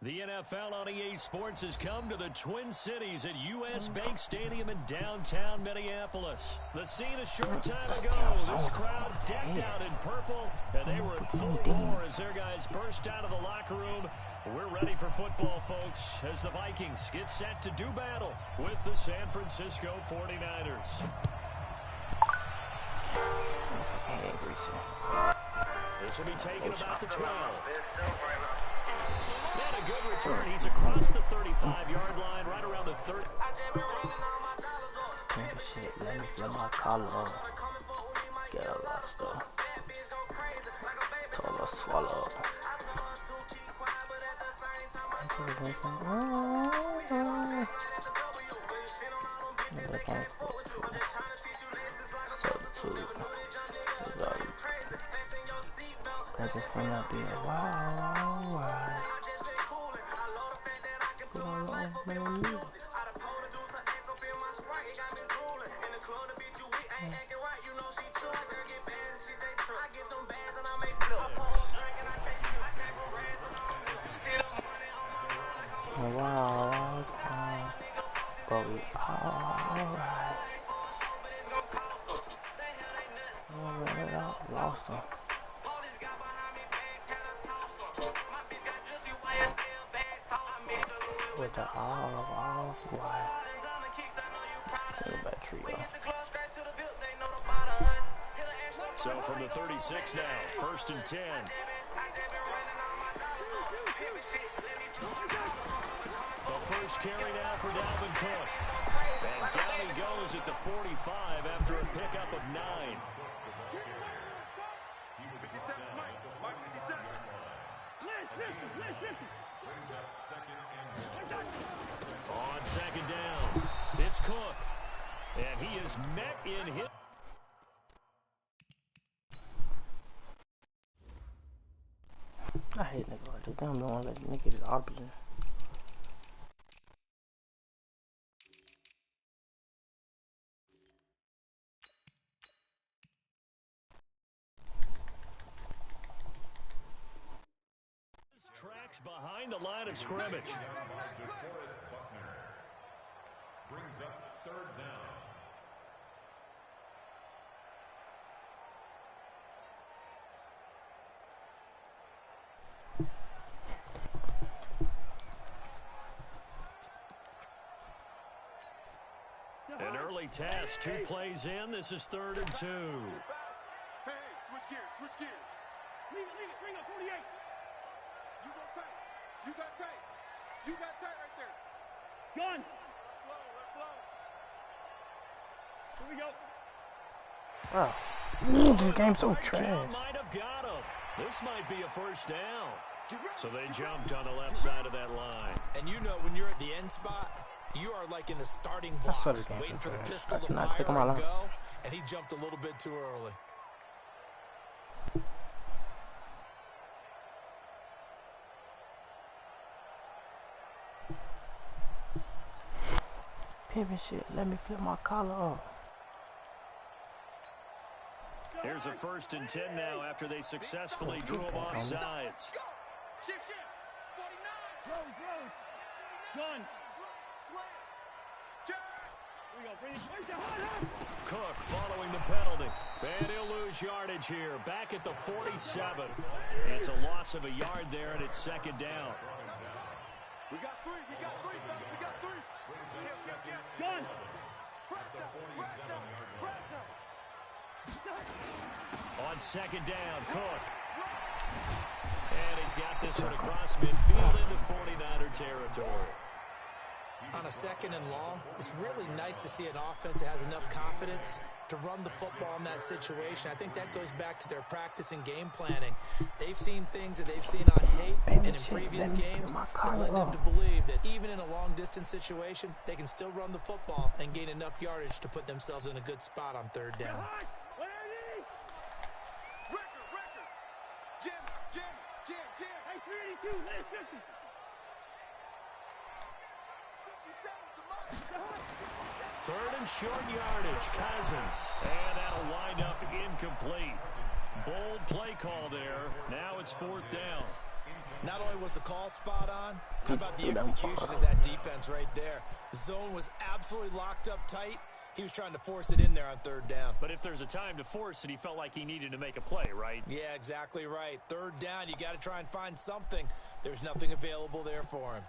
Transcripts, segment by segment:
The NFL on EA Sports has come to the Twin Cities at U.S. Bank Stadium in downtown Minneapolis. The scene a short time ago, this crowd decked out in purple, and they were in full roar as their guys burst out of the locker room. We're ready for football, folks, as the Vikings get set to do battle with the San Francisco 49ers. This will be taken about the 12. And a good return. He's across the 35-yard line, right around the 30. Shit, let me flip my collar off. Get a lot of stuff. Told her swallow. I just want to be a wild ride. Wow, but we alright. Lost him. With the all white. Take a bad trio. So from the 36 now, 1st and 10. The first carry now for Dalvin Cook. And down he goes at the 45 after a pickup of 9. On second down, it's Cook. And he is met in hit. I hate niggas like this. They don't want to let niggas get his oxygen. Tracks behind the line of scrimmage. Brings up 3rd down. An early test, 2 plays in. This is 3rd and 2. Hey, switch gears. Bring up 48. You go tight. You got tight right there. Gun. Let Wow. flow. This game's so trash. Might have got him. This might be a first down. So they jumped on the left side of that line. And you know when you're at the end spot, you are like in the starting blocks, waiting for the pistol to fire and go, and he jumped a little bit too early. Pivot shit, let me flip my collar off. Here's a 1st and 10 now after they successfully drew him off sides. Shift. 49. Gun. Cook following the penalty. And he'll lose yardage here. Back at the 47. It's a loss of a yard there, and it's 2nd down. We got three. Gun. On 2nd down, Cook. And he's got this one across midfield into 49er territory. On a 2nd and long, it's really nice to see an offense that has enough confidence to run the football in that situation. I think that goes back to their practice and game planning. They've seen things that they've seen on tape and in previous games that led them to believe that even in a long-distance situation, they can still run the football and gain enough yardage to put themselves in a good spot on 3rd down. Record. Jim. Hey, 382, last 50. 3rd and short yardage, Cousins. And that'll wind up incomplete. Bold play call there. Now it's 4th down. Not only was the call spot on, how about the execution of that defense right there? The zone was absolutely locked up tight. He was trying to force it in there on third down. But if there's a time to force it, he felt like he needed to make a play, right? Yeah, exactly right. Third down, you got to try and find something. There's nothing available there for him.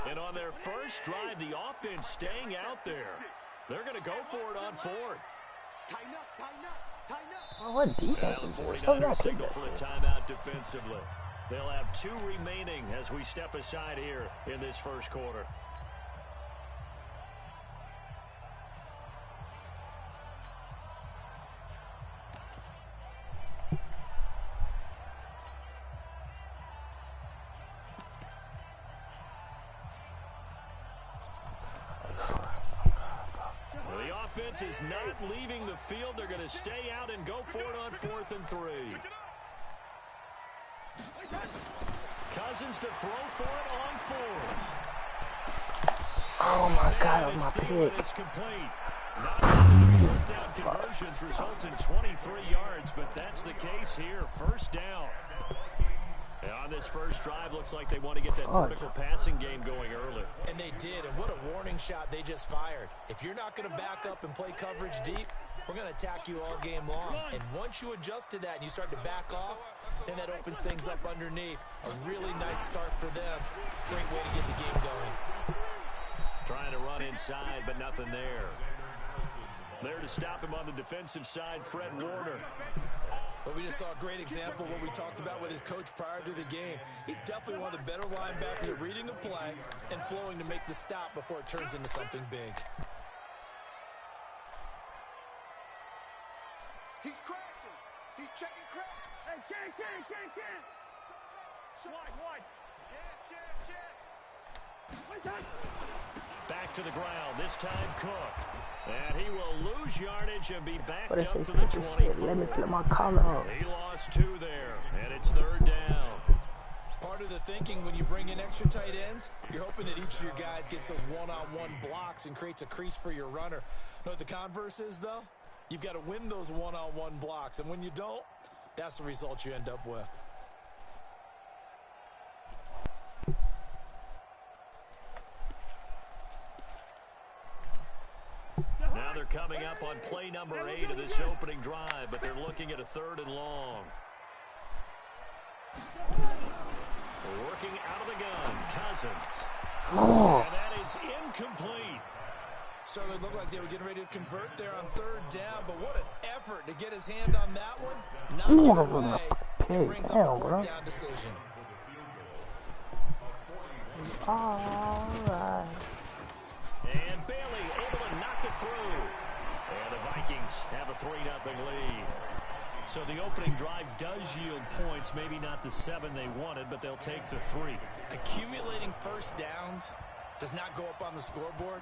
And on their first drive, the offense staying out there. They're going to go for it on fourth. Tighten up, tighten up, tighten up. Oh, what defense And is the this? 49ers signal for a timeout defensively. They'll have 2 remaining as we step aside here in this first quarter. Is not leaving the field. They're going to stay out and go for it on 4th and 3. Cousins to throw for it on 4th. Oh my God, that's my pick. It's complete. Not often the 4th down conversions result in 23 yards, but that's the case here. First down. And on this first drive, looks like they want to get that vertical passing game going early. And they did, and what a warning shot they just fired. If you're not going to back up and play coverage deep, we're going to attack you all game long. And once you adjust to that and you start to back off, then that opens things up underneath. A really nice start for them. Great way to get the game going. Trying to run inside, but nothing there. There to stop him on the defensive side, Fred Warner. But we just saw a great example of what we talked about with his coach prior to the game. He's definitely one of the better linebackers at reading a play and flowing to make the stop before it turns into something big. He's crashing. He's checking crash. Hey, Ken. Wide. Check. Back to the ground, this time Cook. And he will lose yardage and be backed What is up this to the 24. Let me flip my collar up. He lost 2 there, and it's 3rd down. Part of the thinking when you bring in extra tight ends, you're hoping that each of your guys gets those one-on-one blocks and creates a crease for your runner. You know what the converse is, though? You've got to win those one-on-one blocks, and when you don't, that's the result you end up with. Now they're coming up on play number 8 of this opening drive, but they're looking at a 3rd and long. Working out of the gun, Cousins. Oh. And that is incomplete. Certainly looked like they were getting ready to convert there on 3rd down, but what an effort to get his hand on that one. Knock it away. It brings up a 4th down decision. All right. And Bailey able to knock it through. And the Vikings have a 3-0 lead. So the opening drive does yield points, maybe not the 7 they wanted, but they'll take the 3. Accumulating first downs does not go up on the scoreboard,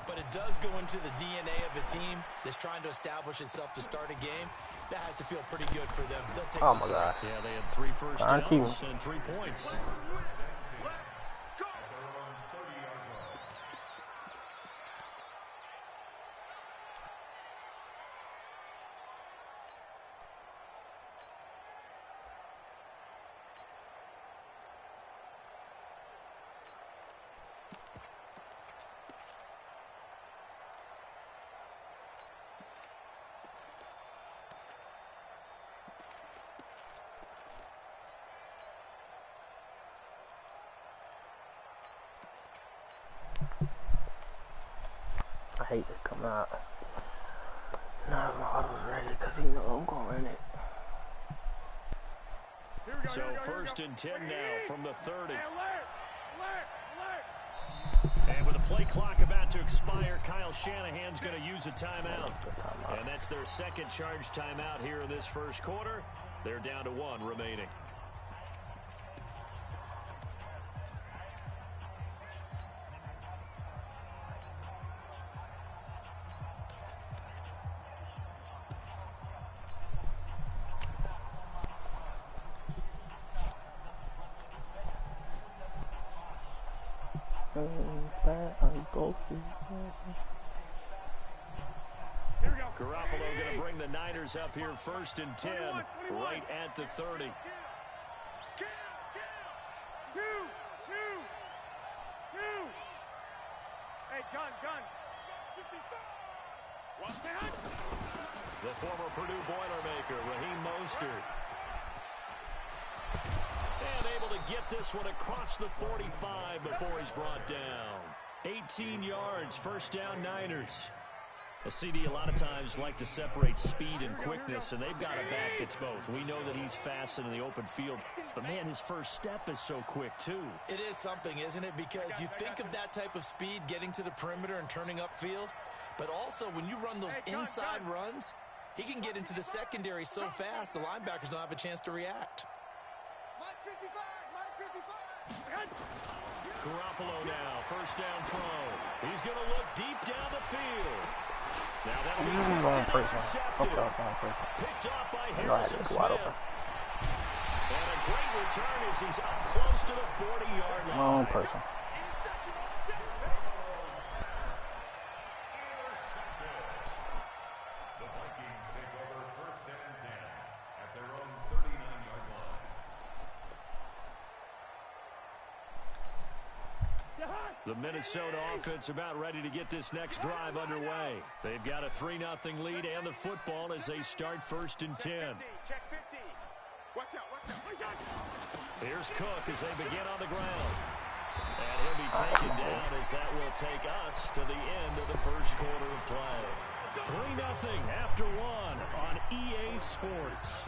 but it does go into the DNA of a team that's trying to establish itself to start a game. That has to feel pretty good for them. They'll take Oh my gosh. Yeah, they had 3 first downs and 3 points. I hate to come out. Now my auto's ready because you know I'm going in it. So 1st and 10 now from the 30. And with the play clock about to expire, Kyle Shanahan's going to use a timeout. And that's their second charge timeout here in this first quarter. They're down to 1 remaining. Garoppolo going to bring the Niners up here 1st and 10, right at the 30. Hey, gun. The former Purdue Boilermaker, Raheem Mostert. And able to get this one across the 45 before he's brought down. 18 yards, 1st down Niners. A CD a lot of times like to separate speed and quickness, and they've got a back that's both. We know that he's fast in the open field, but man, his first step is so quick too. It is something, isn't it? Because you think of that type of speed getting to the perimeter and turning upfield, but also when you run those inside runs, he can get into the secondary so fast the linebackers don't have a chance to react. Garoppolo now, 1st down throw. He's going to look deep down the field. Now that'll be tipped and intercepted. Picked off by Harrison Smith. And a great return as he's up close to the 40-yard line. Wrong person. The Vikings take over 1st and 10 at their own 39-yard line. The Minnesota offense about ready to get this next drive underway. They've got a 3-0 lead and the football as they start 1st and 10. Check 50. Watch out. Here's Cook as they begin on the ground. And he'll be taken down as that will take us to the end of the 1st quarter of play. 3-0 after 1 on EA Sports.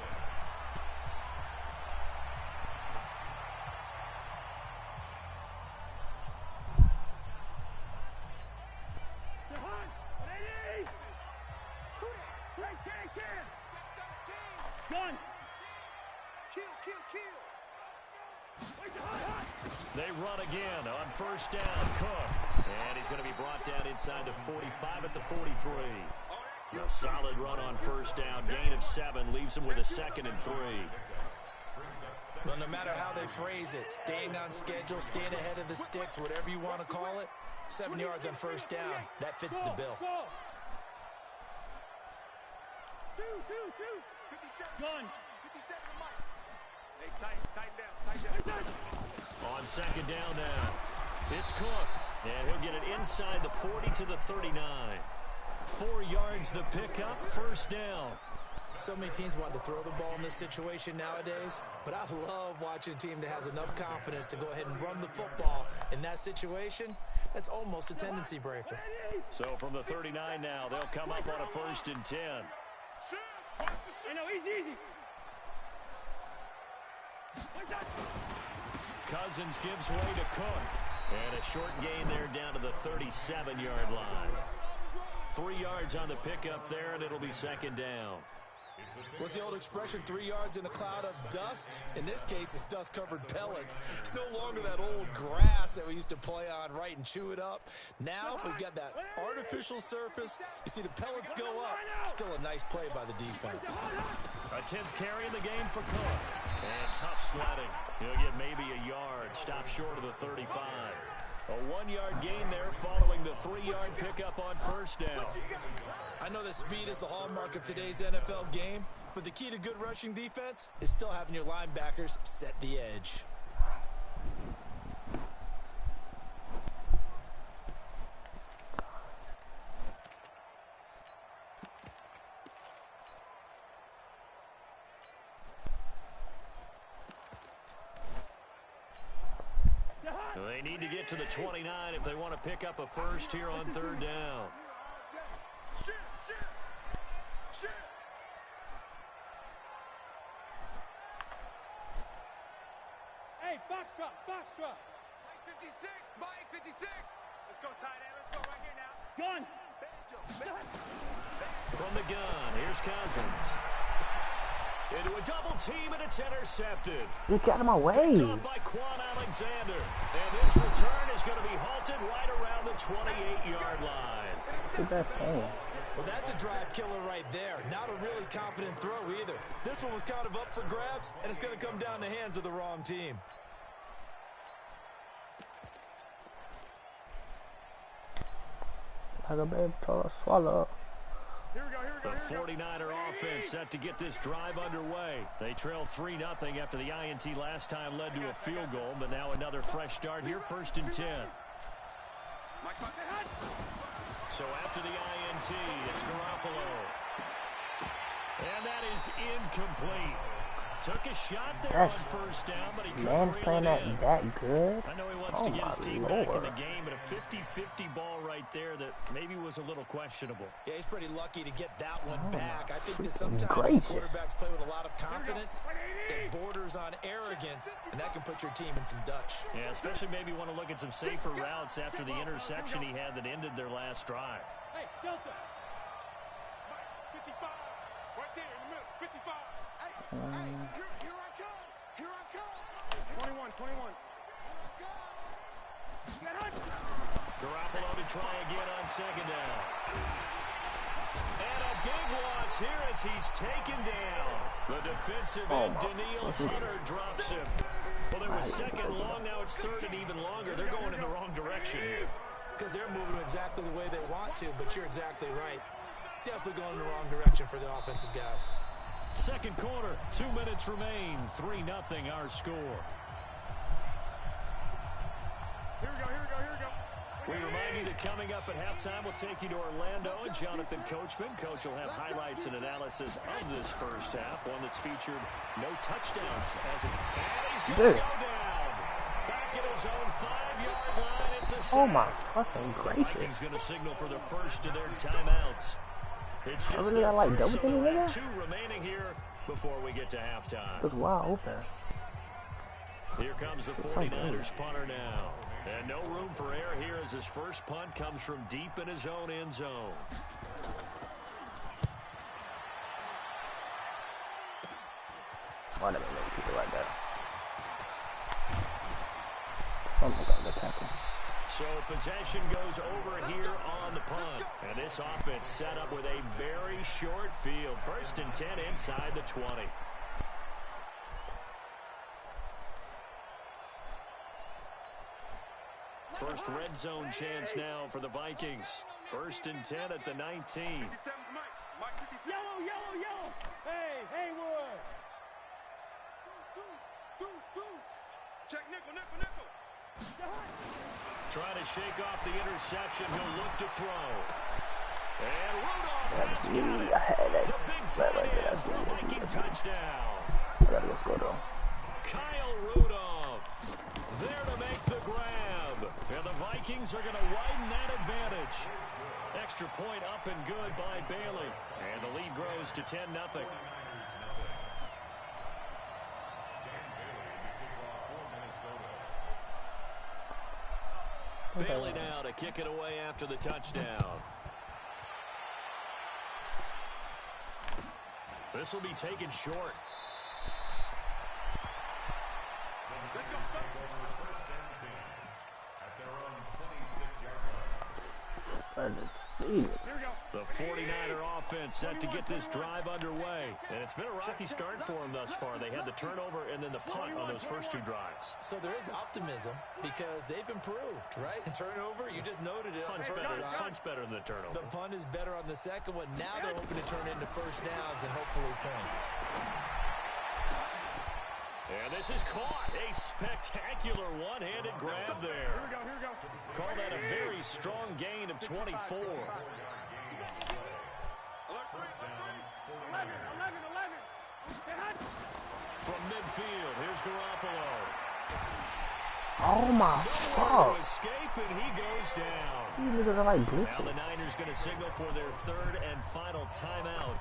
They run again on 1st down, Cook. And he's going to be brought down inside the 45 at the 43. A solid run on 1st down, gain of 7, leaves him with a 2nd and 3. Well, no matter how they phrase it, staying on schedule, staying ahead of the sticks, whatever you want to call it, 7 yards on 1st down, that fits the bill. Gun. Hey, tighten down. On 2nd down now, it's Cook. And he'll get it inside the 40 to the 39. 4 yards the pickup, 1st down. So many teams want to throw the ball in this situation nowadays, but I love watching a team that has enough confidence to go ahead and run the football. In that situation, that's almost a tendency breaker. So from the 39 now, they'll come up on a 1st and 10. Easy. Cousins gives way to Cook. And a short gain there down to the 37-yard line. 3 yards on the pickup there, and it'll be 2nd down. What's the old expression, 3 yards in a cloud of dust? In this case, it's dust-covered pellets. It's no longer that old grass that we used to play on, right, and chew it up. Now we've got that artificial surface. You see the pellets go up. Still a nice play by the defense. A 10th carry in the game for Cook. And tough sledding. He'll get maybe a yard. Stop short of the 35. A 1-yard gain there following the 3-yard pickup on 1st down. I know that speed is the hallmark of today's NFL game, but the key to good rushing defense is still having your linebackers set the edge. They need to get to the 29 if they want to pick up a 1st here on 3rd down. Hey, box drop. Mike 56. Let's go, tight end. Let's go right here now. Gun. From the gun, here's Cousins. Into a double team, and it's intercepted. You get out of my way. Picked off by Quan Alexander. And this return is going to be halted right around the 28-yard line. Get that thing. Well, that's a drive killer right there. Not a really confident throw either. This one was kind of up for grabs, and it's going to come down the hands of the wrong team. Like a baby told her swallow. The 49er offense set to get this drive underway. They trailed 3-0 after the INT last time led to a field goal, but now another fresh start here, 1st and 10. So after the INT, it's Garoppolo. And that is incomplete. Took a shot there on 1st down, but he couldn't reel it in. that good? I know he wants to get his team back in the game, but a 50-50 ball right there that maybe was a little questionable. Yeah, he's pretty lucky to get that one back. I think that sometimes quarterbacks play with a lot of confidence that borders on arrogance, and that can put your team in some Dutch. Yeah, especially maybe want to look at some safer routes after the interception he had that ended their last drive. Hey, Delta. 55. Right there in the middle. 55. Hey, here I come. Here I come. 21. Garoppolo to try again on 2nd down. And a big loss here as he's taken down. The defensive end, Daniil Hunter, drops him. Well, there was 2nd and long. Now it's 3rd and even longer. They're going in the wrong direction here. Because they're moving exactly the way they want to, but you're exactly right. Definitely going in the wrong direction for the offensive guys. 2nd quarter, 2 minutes remain. 3-0 our score. Here we go. We remind you that coming up at halftime, we'll take you to Orlando and Jonathan Coachman. Coach will have highlights and analysis of this first half, one that's featured no touchdowns. And he's going to go down. Back at his own 5-yard line. It's a sack. Oh my fucking gracious. He's going to signal for the first of their timeouts. It's just really got like double so team in there? 2 remaining here before we get to halftime. It was wide open. Here comes the 49ers punter now. And no room for error here as his first punt comes from deep in his own end zone. Why did I make people like that? Oh my god, the tackle. So possession goes over here on the punt. And this offense set up with a very short field. 1st and 10 inside the 20. First red zone chance now for the Vikings. 1st and 10 at the 19. Yellow. Hey, Haywood. Check nickel. Trying to shake off the interception. He'll look to throw. And Rudolph has got it. I had that. The big tight end for a Viking touchdown. I gotta go score though. Kyle Rudolph there to make the grab. And the Vikings are going to widen that advantage. Extra point up and good by Bailey. And the lead grows to 10-0. Bailey now to kick it away after the touchdown. This will be taken short. The 49er offense set to get this drive underway. And it's been a rocky start for them thus far. They had the turnover and then the punt on those first 2 drives. So there is optimism because they've improved, right? Turnover, you just noted it. Punt's better than the turnover. The punt is better on the second one. Now they're hoping to turn into 1st downs and hopefully points. And this is caught. A spectacular one-handed grab there. Here we go. Call that a very strong gain of 24. 11. From midfield, here's Garoppolo. Oh my fuck. Escape and he goes down. You niggas are like Now glitches. the Niners going to signal for their 3rd and final timeout.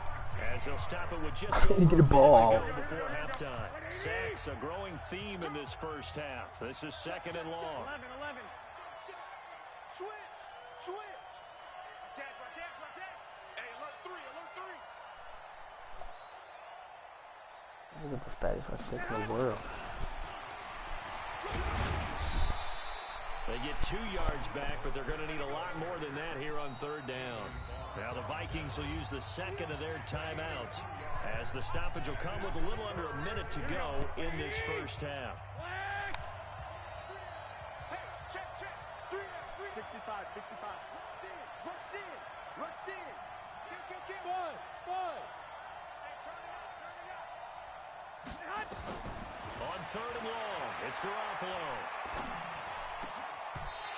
As they'll stop it with just I couldn't over get a ball. minute to go before halftime. Sacks, a growing theme in this first half. This is 2nd and long. 11. Switch. Check. Hey, alert 3. Look at the fattest kick in the world. They get 2 yards back, but they're going to need a lot more than that here on 3rd down. Now the Vikings will use the 2nd of their timeouts as the stoppage will come with a little under a minute to go in this first half. Hey, check. 3. 65. Rush in. On 3rd and long, it's Garoppolo.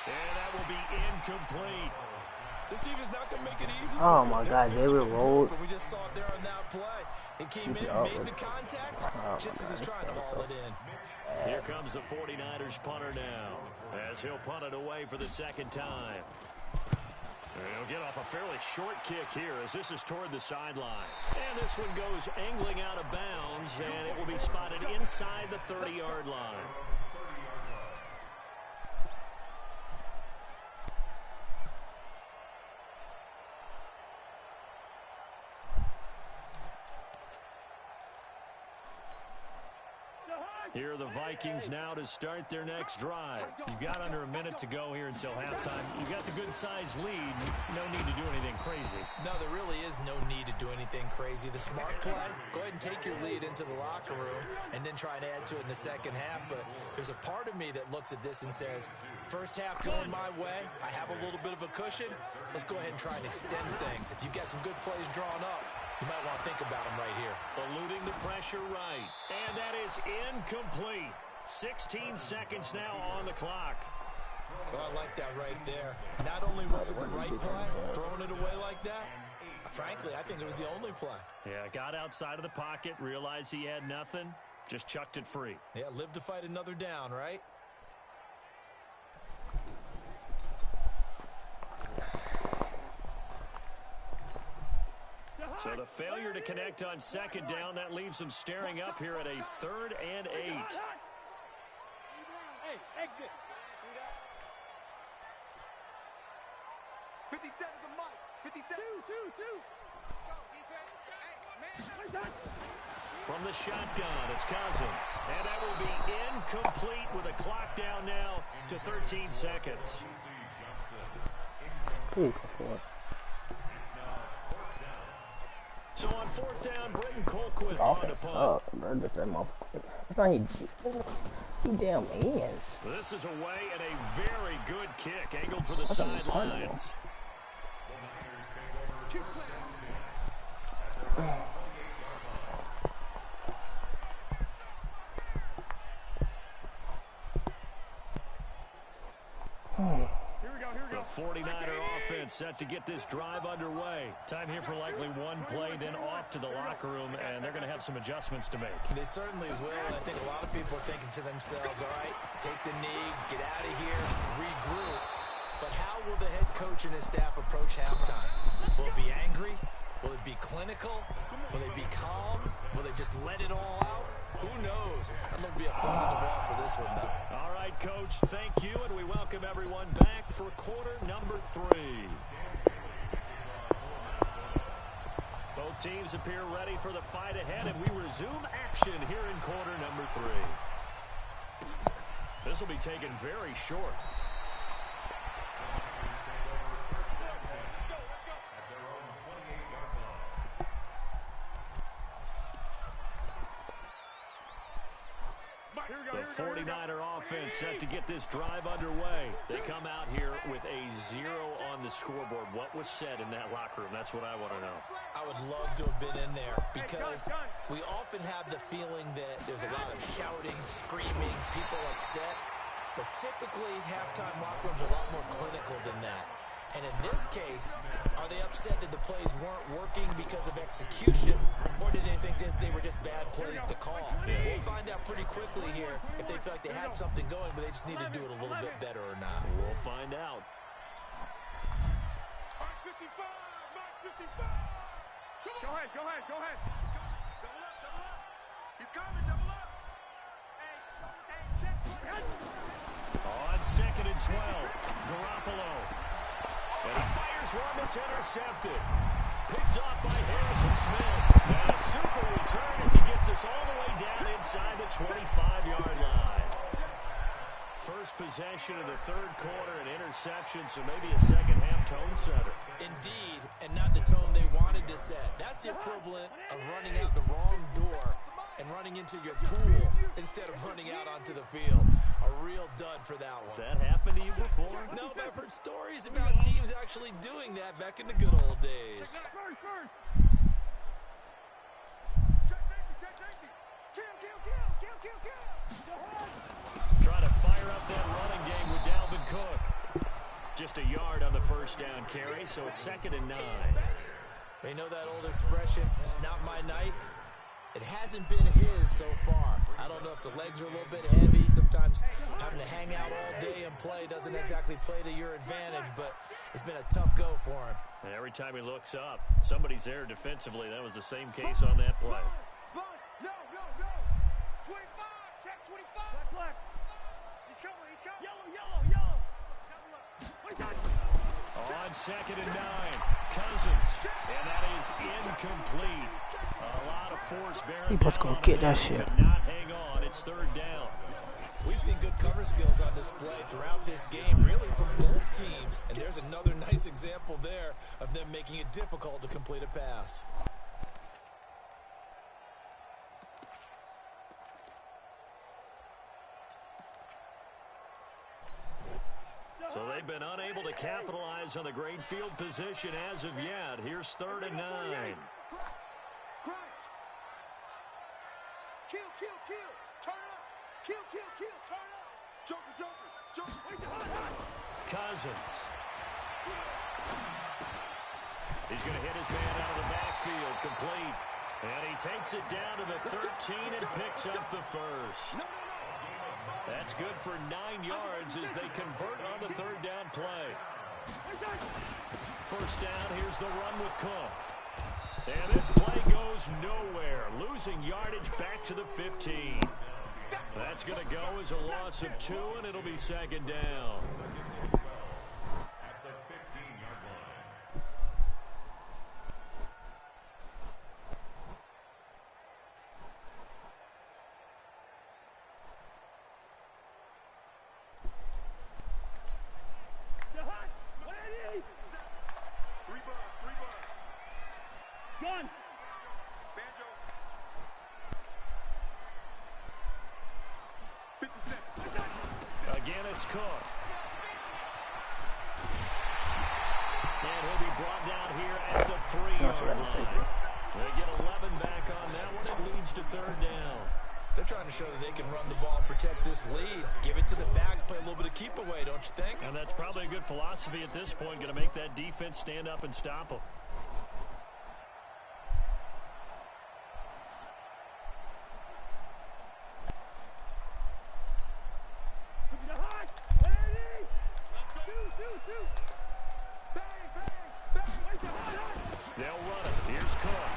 And that will be incomplete. This defense not going to make it easy. Oh my God, David Rhodes. We just saw it there on that play. It came in, made the contact, just as he's trying to haul it in. Here comes the 49ers punter now, as he'll punt it away for the 2nd time. He'll get off a fairly short kick here as this is toward the sideline. And this one goes angling out of bounds, and it will be spotted inside the 30-yard line. Here are the Vikings now to start their next drive. You've got under a minute to go here until halftime. You've got the good-sized lead. No need to do anything crazy. No, there really is no need to do anything crazy. The smart play, go ahead and take your lead into the locker room and then try and add to it in the second half. But there's a part of me that looks at this and says, first half going my way, I have a little bit of a cushion. Let's go ahead and try and extend things. If you've got some good plays drawn up, you might want to think about them right here. Eluding the pressure right. And that is incomplete. 16 seconds now on the clock. Well, I like that right there. Not only was it the right play, throwing it away like that, frankly, I think it was the only play. Yeah, got outside of the pocket, realized he had nothing, just chucked it free. Yeah, live to fight another down, right? So the failure to connect on 2nd down, that leaves them staring up here at a 3rd and 8. Hey, exit. 57's a mic. 57. Two. From the shotgun, it's Cousins. And that will be incomplete with a clock down now to 13 seconds. So on 4th down, Britton Colquitt on to punt. It's not he damn ends. This is away and a very good kick, angled for the sidelines. The 49er offense set to get this drive underway. Time here for likely one play, then off to the locker room, and they're going to have some adjustments to make. They certainly will, and I think a lot of people are thinking to themselves, all right, take the knee, get out of here, regroup. But how will the head coach and his staff approach halftime? Will it be angry? Will it be clinical? Will they be calm? Will they just let it all out? Who knows? I'm going to be a fly on the wall for this one, though. All right, Coach, thank you, and we welcome everyone back for quarter number 3. Both teams appear ready for the fight ahead, and we resume action here in quarter number 3. This will be taken very short. The 49er offense set to get this drive underway. They come out here with a 0 on the scoreboard. What was said in that locker room? That's what I want to know. I would love to have been in there because we often have the feeling that there's a lot of shouting, screaming, people upset. But typically, halftime locker rooms are a lot more clinical than that. And in this case, are they upset that the plays weren't working because of execution, or did they think they were just bad plays to call? We'll find out pretty quickly here if they feel like they had something going, but they just need to do it a little bit better or not. We'll find out. Mark 55. Go ahead. Double up. He's coming, double up. Hey, check. On 2nd and 12, Garoppolo. And he fires one that's intercepted. Picked off by Harrison Smith. And a super return as he gets us all the way down inside the 25-yard line. First possession of the 3rd quarter, an interception, so maybe a second-half tone setter. Indeed, and not the tone they wanted to set. That's the equivalent of running out the wrong door and running into your pool instead of running out onto the field. A real dud for that one. Has that happened to you before? No, but I've heard stories about teams actually doing that back in the good old days. Check safety. Kill. Trying to fire up that running game with Dalvin Cook. Just a yard on the first down carry, so it's 2nd and 9. You know that old expression, it's not my night? It hasn't been his so far. I don't know if the legs are a little bit heavy. Sometimes having to hang out all day and play doesn't exactly play to your advantage, but it's been a tough go for him. And every time he looks up, somebody's there defensively. That was the same case on that play. No. 25. Check 25. Black. He's coming. Yellow. On 2nd and 9, Cousins, and that is incomplete. A lot of force bearing He was down gonna on get him. that shit. Could not hang on. It's 3rd down. We've seen good cover skills on display throughout this game, really from both teams. And there's another nice example there of them making it difficult to complete a pass. So they've been unable to capitalize on the great field position as of yet. Here's 3rd and 9. Christ. Kill. Turn up. Kill. Turn up. Joker. Cousins. He's going to hit his man out of the backfield, complete. And he takes it down to the 13 and picks up the first. That's good for 9 yards as they convert on the 3rd down play. First down, here's the run with Cook. And this play goes nowhere, losing yardage back to the 15. That's going to go as a loss of 2, and it'll be 2nd down. At the 15-yard line. Three bars. Gun. Banjo. 50 seconds. Again, it's Cook. And he'll be brought down here at the 3-yard line. They get 11 back on that one. It leads to 3rd down. They're trying to show that they can run the ball and protect this lead. Give it to the backs, play a little bit of keep away, don't you think? And that's probably a good philosophy at this point. Going to make that defense stand up and stop them. They'll run it. Here's Cook.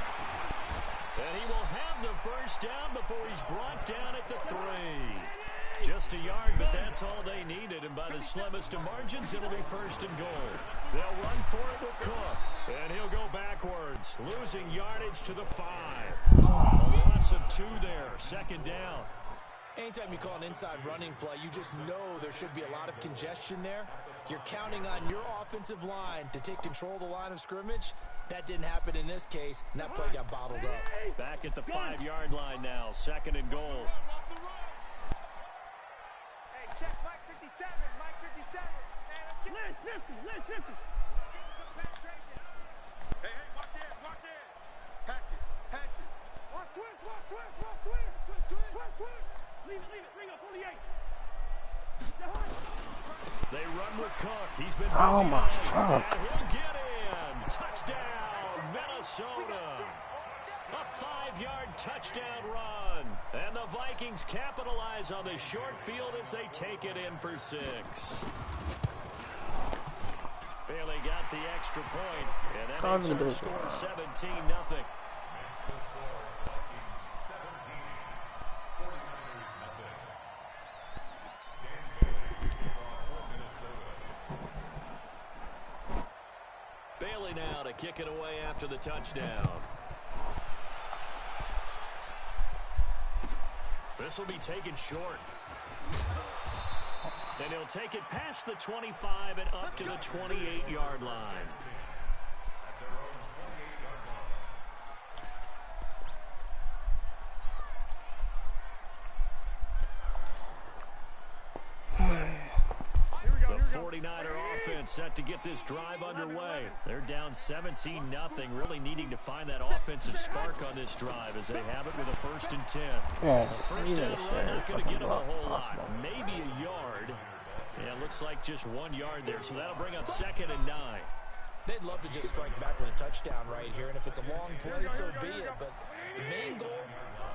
And he will have the first down before he's brought down at the 3. Just a yard, but that's all they needed. And by the slimmest of margins, it'll be 1st and goal. They'll run for it with Cook. And he'll go backwards, losing yardage to the 5. A loss of 2 there. 2nd down. Anytime you call an inside running play, you just know there should be a lot of congestion there. You're counting on your offensive line to take control of the line of scrimmage. That didn't happen in this case, and that play got bottled up. Back at the 5-yard line now. 2nd and goal. Hey, check Mike 57. Mike 57. Hey, let's get Liz 50. Hey, watch it. Hatchet. Watch twist. Leave it. Ring up 48. They run with Cook. He's been busy. Oh my fuck. And he'll get in. Touchdown, Minnesota. A 5-yard touchdown run. And the Vikings capitalize on the short field as they take it in for 6. Bailey got the extra point, and that makes our score 17-0. Bailey now to kick it away after the touchdown. This will be taken short. And he'll take it past the 25 and up to the 28-yard line. 49er offense set to get this drive underway. They're down 17-0, really needing to find that offensive spark on this drive as they have it with a 1st and 10. Yeah, First down run, not going to get them a whole lot. Maybe a yard. Yeah, looks like just 1 yard there, so that'll bring up 2nd and 9. They'd love to just strike back with a touchdown right here, and if it's a long play, so be it. But the main goal,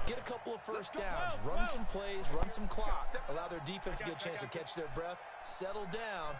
get a couple of first downs, run some plays, run some clock, allow their defense to get a chance to catch their breath, settle down,